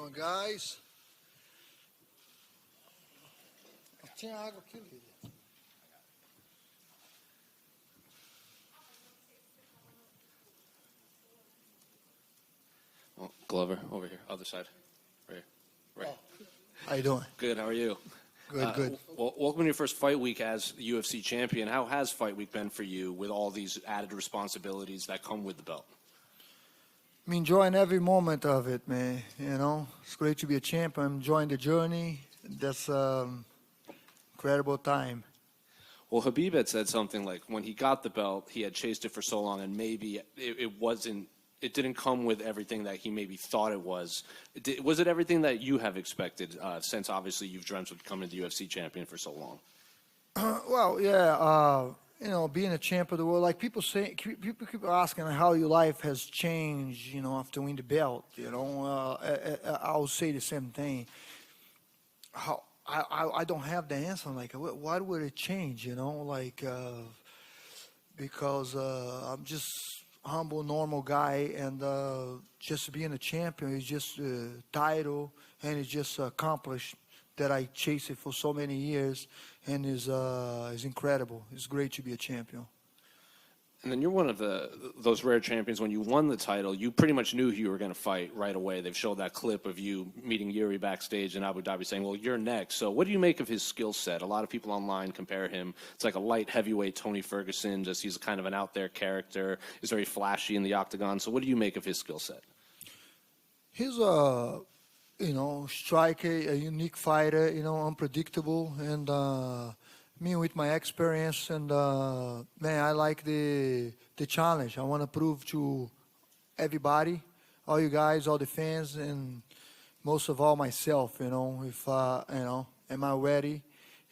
on, guys? Tinha água aqui, Lídia. Oh, Glover, over here, other side. Right here. Right. Oh. How you doing? Good, how are you? Good. Well, welcome to your first fight week as the UFC champion. How has fight week been for you with all these added responsibilities that come with the belt? I'm enjoying every moment of it, man. You know, it's great to be a champ. I'm enjoying the journey. That's incredible time. Well, Khabib had said something like when he got the belt, he had chased it for so long, and maybe it didn't come with everything that he maybe thought it was. Was it everything that you have expected since obviously you've dreamt of becoming the UFC champion for so long? Well, yeah. You know, being a champ of the world, like people keep asking how your life has changed, you know, after winning the belt. You know, I'll say the same thing. How I don't have the answer. Like, why would it change? You know, like because I'm just humble, normal guy, and just being a champion is just a title, and it's just accomplished that I chased it for so many years, and is incredible. It's great to be a champion. And then you're one of those rare champions. When you won the title, you pretty much knew who you were going to fight right away. They've showed that clip of you meeting Yuri backstage in Abu Dhabi saying, well, you're next. So what do you make of his skill set? A lot of people online compare him. It's like a light heavyweight Tony Ferguson. Just he's kind of an out there character. He's very flashy in the octagon. So what do you make of his skill set? He's you know, striker, a unique fighter, you know, unpredictable, and me with my experience, and man, I like the challenge. I want to prove to everybody, all you guys, all the fans, and most of all myself, you know, if you know, am I ready?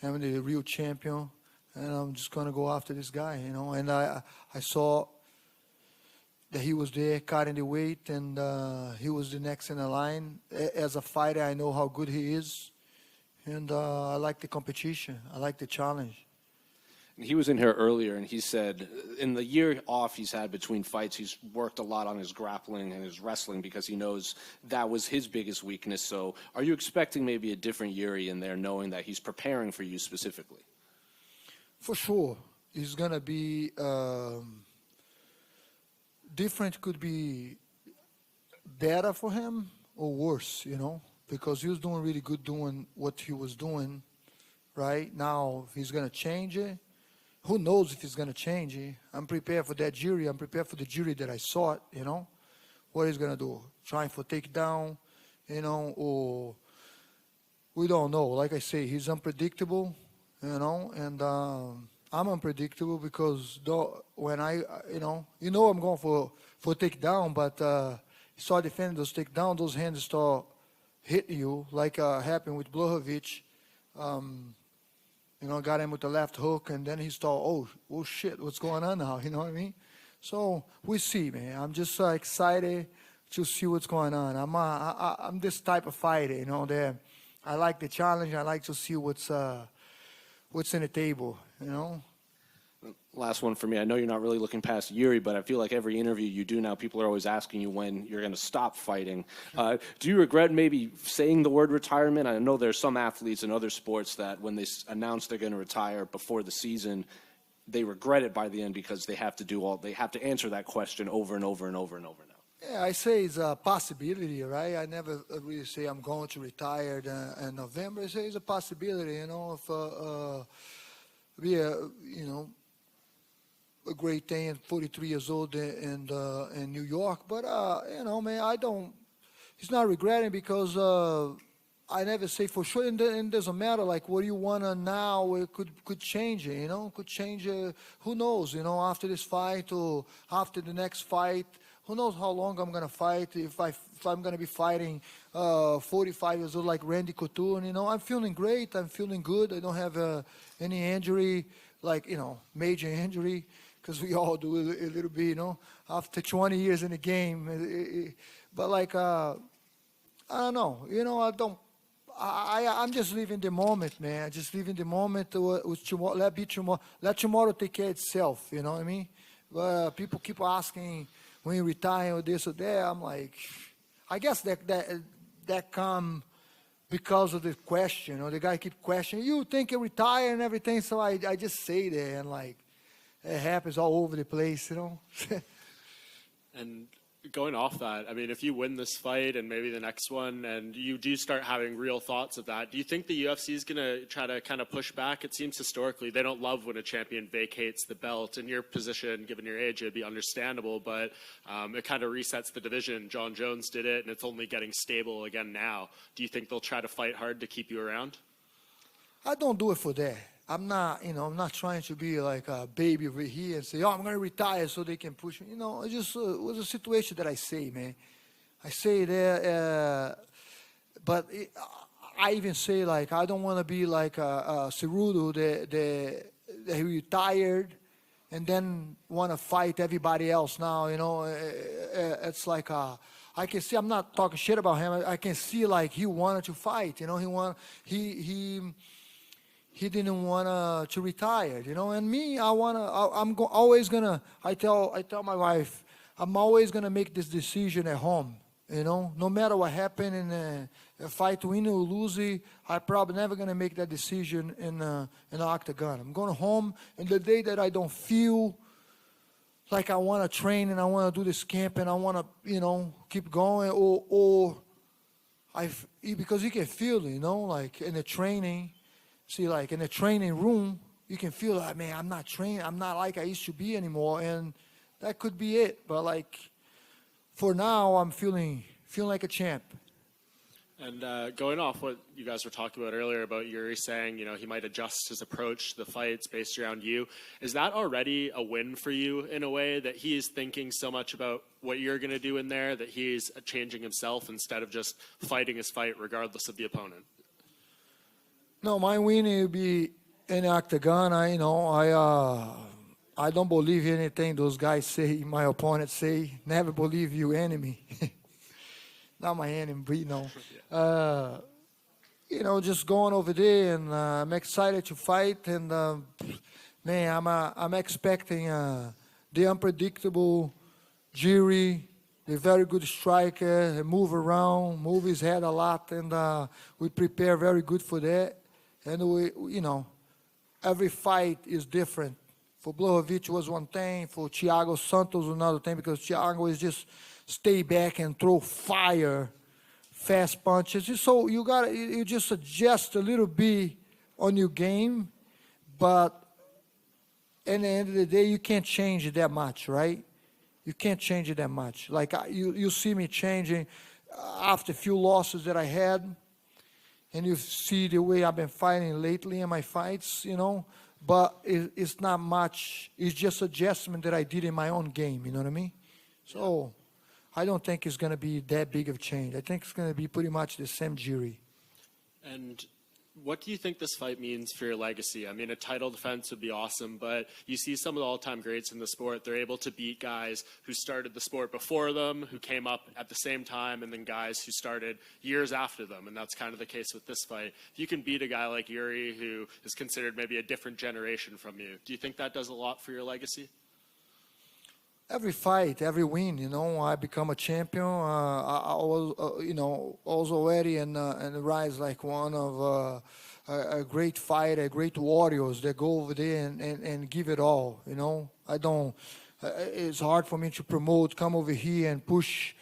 Am I the real champion? And I'm just gonna go after this guy, you know. And I saw that he was there cutting the weight, and he was the next in the line. As a fighter, I know how good he is, and I like the competition. I like the challenge. And he was in here earlier, and he said in the year off he's had between fights, he's worked a lot on his grappling and his wrestling because he knows that was his biggest weakness. So are you expecting maybe a different Yuri in there, knowing that he's preparing for you specifically? For sure. He's going to be... different, could be better for him or worse, you know, because he was doing really good doing what he was doing. Right now, if he's going to change it, who knows if he's going to change it. I'm prepared for that jury. I'm prepared for the jury that I saw, you know, what he's going to do. Trying for takedown, you know, or we don't know. Like I say, he's unpredictable, you know, and I'm unpredictable because when you know I'm going for takedown, but you start defending those takedown, those hands start hitting you, like happened with Blachowicz. You know, got him with the left hook, and then he start, oh shit, what's going on now? You know what I mean? So we see, man. I'm just excited to see what's going on. I'm this type of fighter, you know. That I like the challenge. I like to see what's in the table, you know. Last one for me. I know you're not really looking past Yuri, but I feel like every interview you do now, people are always asking you when you're going to stop fighting. Do you regret maybe saying the word retirement? I know there's some athletes in other sports that when they announce they're going to retire before the season, they regret it by the end because they have to answer that question over and over and over and over now. Yeah, I say it's a possibility, right? I never really say I'm going to retire in November. I say it's a possibility, you know, if be you know, a great thing at 43 years old in New York. But, you know, man, it's not regretting because I never say for sure. And it doesn't matter, like, what you want to now, it could change it, you know, could change it. Who knows, you know, after this fight or after the next fight. Who knows how long I'm going to fight, if I'm going to be fighting 45 years old like Randy Couture. You know, I'm feeling great. I'm feeling good. I don't have any injury, like, you know, major injury. Because we all do a little bit, you know, after 20 years in the game. But like, I don't know, you know, I'm just living the moment, man. Just living the moment. With tomorrow, let tomorrow take care of itself, you know what I mean? But people keep asking when you retire or this or that. I'm like, I guess that that come because of the question. The guy keep questioning, you think you retire and everything, so I just say that, and like, it happens all over the place, And going off that, I mean, if you win this fight and maybe the next one, and you do start having real thoughts of that, do you think the UFC is going to try to kind of push back? It seems historically they don't love when a champion vacates the belt. In your position, given your age, it'd be understandable, but it kind of resets the division. John Jones did it, and it's only getting stable again now. Do you think they'll try to fight hard to keep you around? I don't do it for that. I'm not, I'm not trying to be like a baby over here and say, oh, I'm going to retire so they can push me. It just was a situation that I say, man. I say that, but I even say, like, I don't want to be like a Cerudo that he retired and then want to fight everybody else now, It's like, I can see, I'm not talking shit about him. I can see, like, he wanted to fight, he didn't want to retire, And me, always gonna. I tell my wife, I'm always gonna make this decision at home, No matter what happened in a fight, win or lose, I probably never gonna make that decision in the octagon. I'm going home, and the day that I don't feel like I want to train and I want to do this camp and I want to, keep going, or because you can feel it, like in the training. See, like in the training room, you can feel like, man, I'm not training. I'm not like I used to be anymore. And that could be it. But like, for now, I'm feeling like a champ. And going off what you guys were talking about earlier about Yuri saying, he might adjust his approach to the fights based around you. Is that already a win for you in a way that he is thinking so much about what you're going to do in there that he's changing himself instead of just fighting his fight regardless of the opponent? No, my win will be in the octagon. I don't believe anything those guys say, my opponents say. Never believe your enemy. Not my enemy, but just going over there, and I'm excited to fight. And man, I'm expecting the unpredictable Jiri, a very good striker, move around, move his head a lot, and we prepare very good for that. And every fight is different. For Blachowicz was one thing, for Thiago Santos another thing, because Thiago is just stay back and throw fire, fast punches. So you just adjust a little bit on your game, but at the end of the day, you can't change it that much, right? You can't change it that much. Like you see me changing after a few losses that I had. And you see the way I've been fighting lately in my fights, but it's not much. It's just adjustment that I did in my own game, you know what I mean? So I don't think it's going to be that big of change. I think it's going to be pretty much the same Jiri. And what do you think this fight means for your legacy? I mean, a title defense would be awesome, but you see some of the all-time greats in the sport. They're able to beat guys who started the sport before them, who came up at the same time, and then guys who started years after them, and that's kind of the case with this fight. If you can beat a guy like Yuri, who is considered maybe a different generation from you, do you think that does a lot for your legacy? Every fight, every win, I become a champion. I was, was already in the rise like one of a great fighter, great warriors that go over there and give it all. I don't. It's hard for me to promote, come over here and push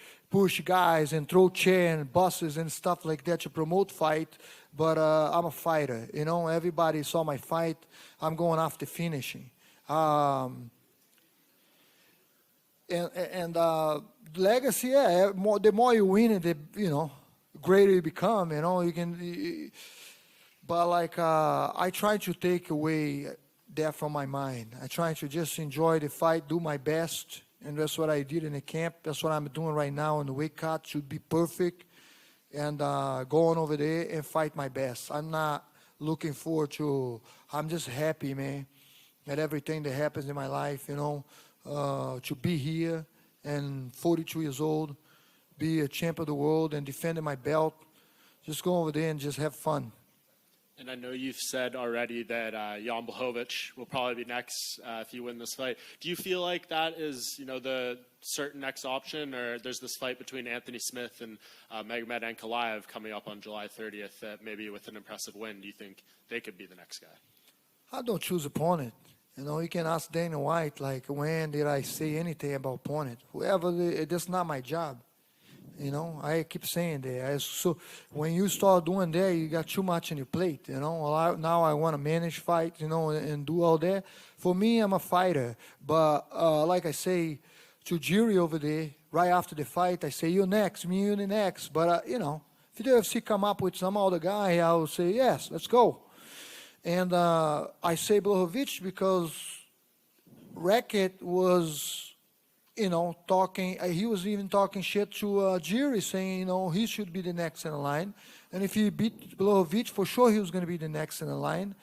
guys and throw chairs and buses and stuff like that to promote fight. But I'm a fighter. Everybody saw my fight. I'm going after finishing. And legacy, yeah. The more you win, the greater you become. You can. But like I try to take away that from my mind. I try to just enjoy the fight, do my best, and that's what I did in the camp. That's what I'm doing right now in the weight cut. Should be perfect, and going over there and fight my best. I'm not looking forward to. I'm just happy, man, at everything that happens in my life. To be here and 42 years old, be a champ of the world and defending my belt, just go over there and just have fun. And I know you've said already that Jan Blachowicz will probably be next if you win this fight. Do you feel like that is, the certain next option, or there's this fight between Anthony Smith and Magomed Ankalaev coming up on July 30th that maybe with an impressive win, do you think they could be the next guy? I don't choose opponent. You can ask Dana White, like, when did I say anything about opponent? That's not my job. I keep saying that. So when you start doing that, you got too much on your plate. Now I want to manage fight, and do all that. For me, I'm a fighter. But like I say to Jiri over there, right after the fight, I say, you next, me, you next. But, if the UFC come up with some other guy, I will say, yes, let's go. And I say Blachowicz because Racket was... talking, he was even talking shit to Jiri, saying, he should be the next in the line. And if he beat Blachowicz, for sure he was going to be the next in the line.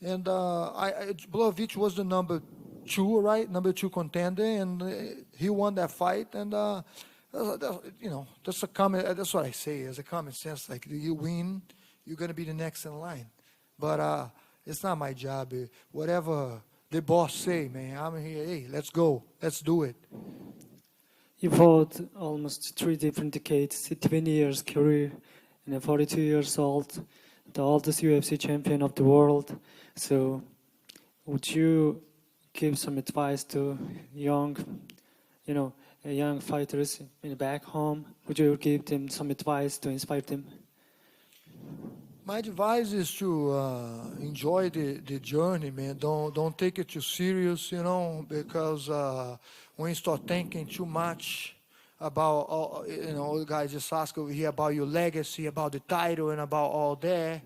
And Blachowicz was the number 2, right? Number 2 contender, and he won that fight. And, that's a common, that's what I say, as a common sense. Like, you win, you're going to be the next in line. But it's not my job. Whatever the boss say, man, I'm here, hey, let's go, let's do it. You fought almost 3 different decades, 20 years career, and a 42 years old, the oldest UFC champion of the world. So would you give some advice to young fighters in back home? Would you give them some advice to inspire them? My advice is to enjoy the journey, man. Don't take it too serious, because when you start thinking too much about, guys just ask over here about your legacy, about the title, and about all that.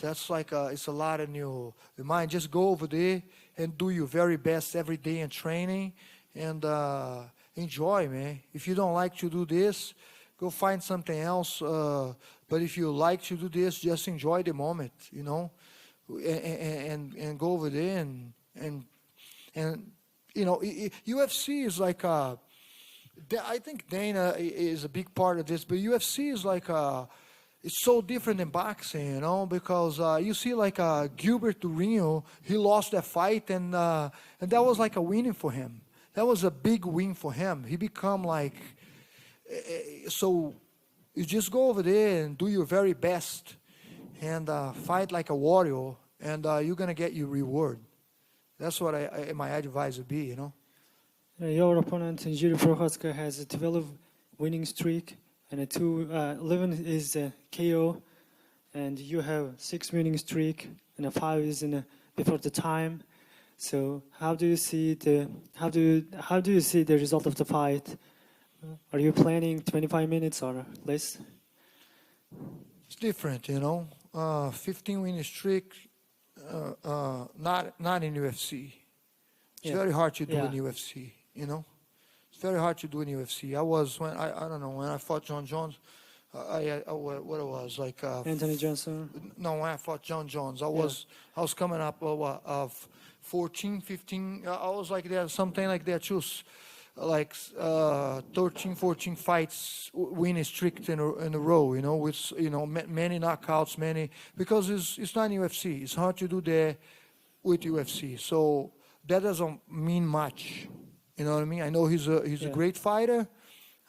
That's like it's a lot in your mind. Just go over there and do your very best every day in training, and enjoy, man. If you don't like to do this, go find something else. But if you like to do this, just enjoy the moment, and go over there and UFC is like I think Dana is a big part of this, but UFC is like it's so different than boxing, because you see like Gilbert Durinho, he lost that fight, and that was like a winning for him. That was a big win for him. He become like so. You just go over there and do your very best and fight like a warrior, and you're going to get your reward. That's what my advice would be, Your opponent, Jiri Prochazka, has a 12 winning streak, and 11 is a KO, and you have 6 winning streak, and 5 is before the time. So how do you see the result of the fight? Are you planning 25 minutes or less? It's different, 15 winning streak, not in UFC. It's very hard to do in UFC, It's very hard to do in UFC. When I fought John Jones, what it was like Anthony Johnson. No, when I fought John Jones, I was coming up of 14, 15. I was like that, something like that too. Like 13, 14 fights winning streak in a row, with many knockouts, because it's not UFC. It's hard to do that with UFC. So that doesn't mean much. You know what I mean? I know he's a great fighter.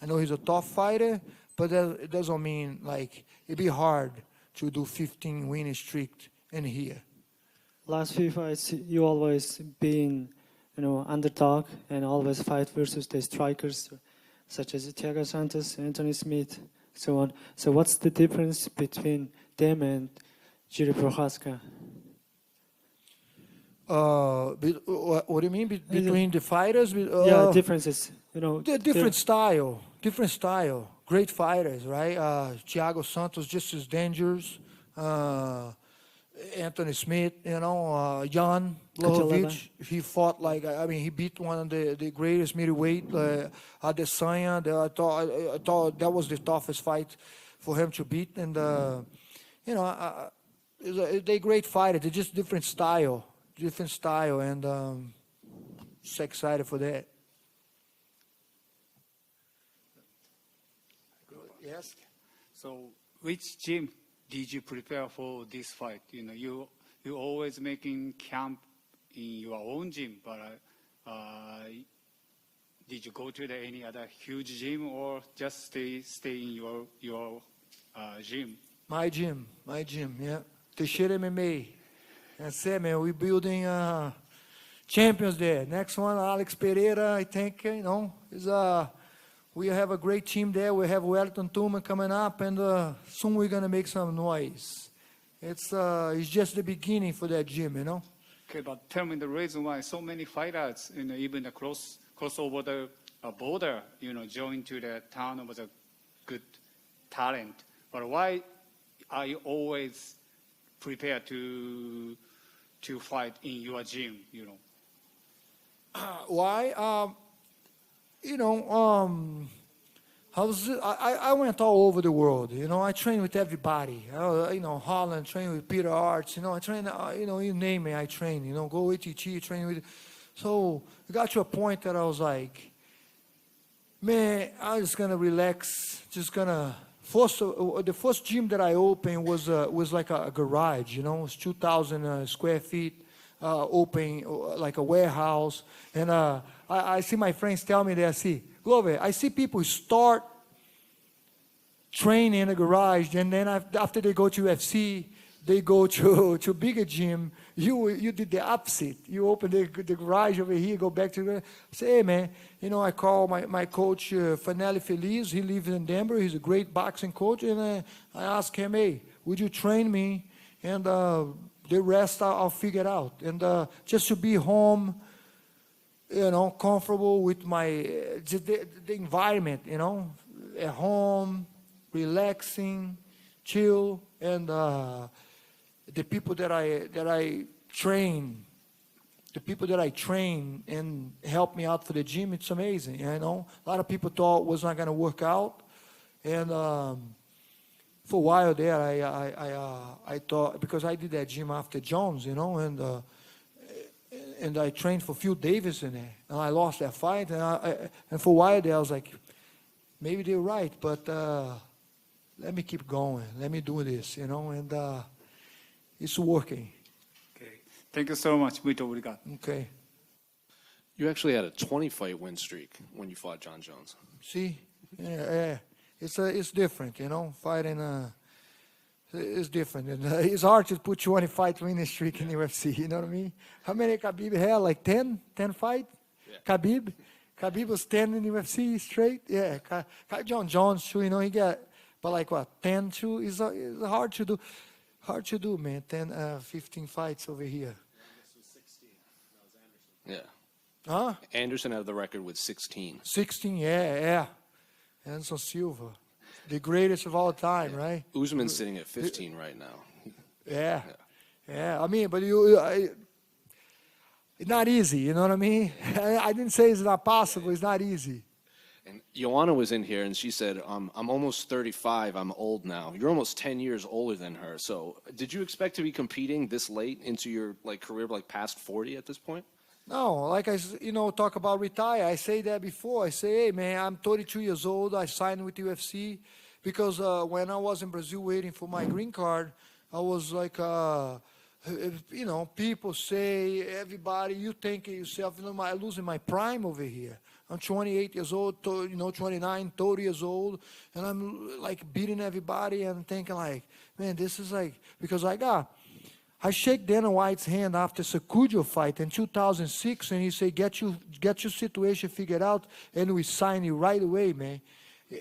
I know he's a tough fighter, but it doesn't mean like it'd be hard to do 15 winning streak in here. Last few fights, you always been underdog and always fight versus the strikers such as Thiago Santos, Anthony Smith, so on. So what's the difference between them and Jiri Prochazka? What do you mean between the fighters? Differences. Different style. Great fighters, right? Thiago Santos just as dangerous. Anthony Smith, Jan Blachowicz, he fought he beat one of the greatest middleweight, Adesanya. I thought that was the toughest fight for him to beat, and they're great fighters. They're just different style, and just excited for that. Yes. So, which gym did you prepare for this fight? You always making camp in your own gym, but did you go to any other huge gym or just stay in your gym? My gym, yeah. Teixeira MMA. That's it, man. We're building champions there. Next one, Alex Pereira, I think, is we have a great team there. We have Wellington Tuma coming up, and soon we're going to make some noise. It's just the beginning for that gym, Okay, but tell me the reason why so many fighters, even cross over the border, join to the town with a good talent. But why are you always prepared to fight in your gym? Why? I went all over the world. I trained with everybody. Holland, trained with Peter Arts. I trained. You name me, I train. Go ATT, train with. So it got to a point that I was like, man, I'm just gonna relax. Just gonna. The first gym that I opened was like a garage. It was 2,000 square feet. Open like a warehouse, and I see my friends tell me that Glover, I see people start training in a garage, and then after they go to UFC, they go to bigger gym. You did the opposite. You open the garage over here, go back to the. Say, hey man, I call my coach Fanelli Feliz. He lives in Denver. He's a great boxing coach, and I ask him, hey, would you train me? And the rest I'll figure out. And just to be home, comfortable with my the environment, at home, relaxing, chill, and the people that I train, and help me out for the gym, it's amazing. A lot of people thought it was not going to work out, and for a while there, I thought, because I did that gym after Jones, and I trained for Phil Davis in there, and I lost that fight, and for a while there, I was like, maybe they're right, but let me keep going, let me do this, and it's working. Okay, thank you so much. Muito obrigado. Okay. You actually had a 20-fight win streak when you fought John Jones. See, yeah. It's different, fighting. It's different, and it's hard to put 20 fight winning streak in the UFC. You know what I mean? How many Khabib had? Like 10 fight. Yeah. Khabib was 10 in the UFC straight. Yeah, John Jones too. He got, but like what 10 too is hard to do. Hard to do, man. 10, 15 fights over here. This was 16. That was Anderson. Yeah. Huh? Anderson had the record with 16. 16, yeah. Anderson Silva, the greatest of all time, right? Usman's sitting at 15 right now. Yeah. I mean, but it's not easy. You know what I mean? I didn't say it's not possible. It's not easy. And Joanna was in here, and she said, I'm almost 35. I'm old now. You're almost 10 years older than her. So did you expect to be competing this late into your career, past 40 at this point? No, like talk about retire. I say that before. I say, hey, man, I'm 32 years old. I signed with UFC because when I was in Brazil waiting for my green card, I was like, people say, everybody, you think of yourself, I'm losing my prime over here. I'm 28 years old, 29, 30 years old, and I'm like beating everybody and thinking like, man, this is like, because I shake Dana White's hand after Cejudo fight in 2006, and he said, get your situation figured out, and we sign you right away, man.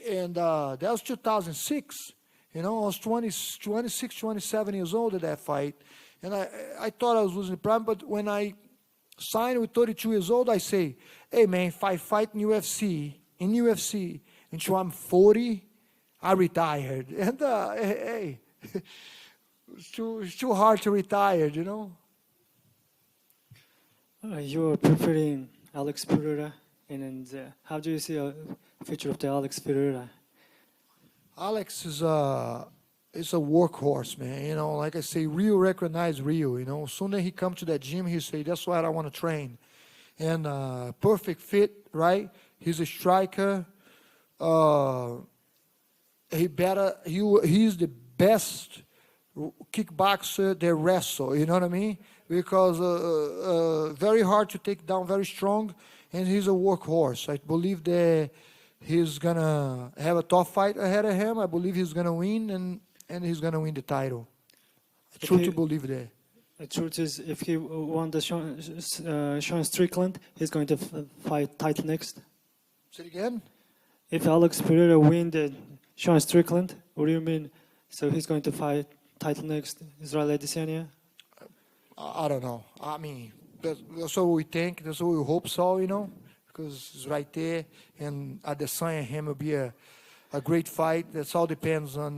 And that was 2006. I was 26, 27 years old at that fight, and I thought I was losing the prime, but when I signed with 32 years old, I say, hey, man, if I fight in UFC until I'm 40, I retired. And, hey, it's too hard to retire, You're preferring Alex Pereira, and how do you see a future of the Alex Pereira? Alex is a workhorse, man. Like I say, Rio recognize Rio. Soon as he come to that gym, he say, that's what I want to train. And perfect fit, right? He's a striker. He's the best kickboxer, they wrestle. You know what I mean? Because very hard to take down, very strong, and he's a workhorse. I believe that he's gonna have a tough fight ahead of him. I believe he's gonna win, and he's gonna win the title. I truly believe that. The truth is, if he won the Sean Strickland, he's going to fight title next. Say it again. If Alex Pereira win the Sean Strickland, what do you mean? So he's going to fight title next, Israel Adesanya? I don't know. I mean, that's what we think. That's what we hope so, you know, because it's right there. And Adesanya and him will be a great fight. That's all depends on,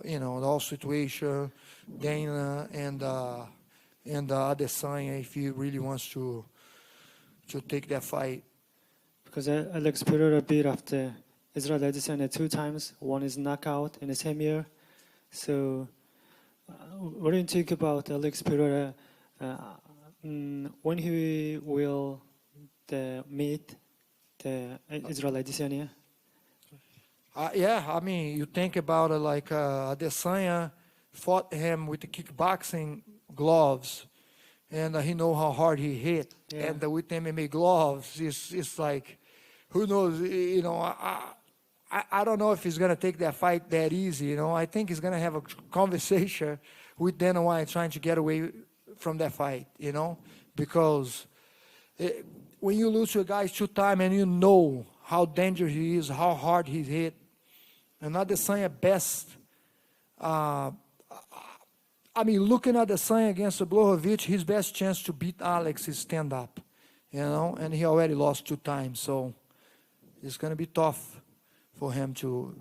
you know, the whole situation, Dana and Adesanya, if he really wants to take that fight. Because Alex Pereira beat after Israel Adesanya 2 times. One is knockout in the same year. So, what do you think about Alex Pereira when he will meet the Israel Adesanya? Yeah, I mean, you think about it like Adesanya fought him with the kickboxing gloves, and he know how hard he hit. Yeah. And with MMA gloves, it's like, who knows? You know, I don't know if he's gonna take that fight that easy. You know, I think he's gonna have a conversation with Dana White trying to get away from that fight. You know, because when you lose to a guy 2 times and you know how dangerous he is, how hard he's hit, and Adesanya best. I mean, looking at Adesanya against Blachowicz, his best chance to beat Alex is stand-up, you know, and he already lost 2 times, so it's going to be tough for him to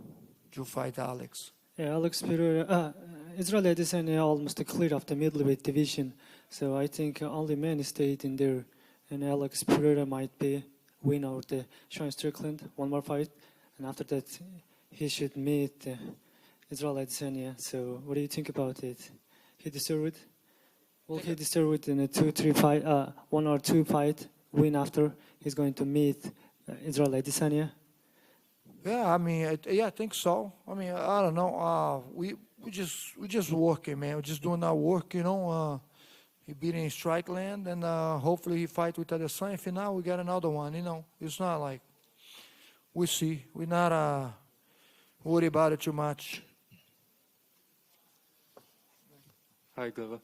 fight Alex. Yeah, Alex Pereira, Israel Adesanya almost cleared of the middleweight division, so I think only man stayed in there, and Alex Pereira might be winner of the Sean Strickland, 1 more fight, and after that he should meet Israel Adesanya. So what do you think about it? He deserve it? Will he deserve it in a 2-3 fight, 1 or 2 fight win after he's going to meet Israel Adesanya? Yeah, I mean, I think so. I mean, I don't know. We just working, man. We're just doing our work, you know. He beating Strickland, and hopefully he fight with Adesanya. If not, we got another one, you know. It's not like, we see. We're not worried about it too much. Hi, Glover.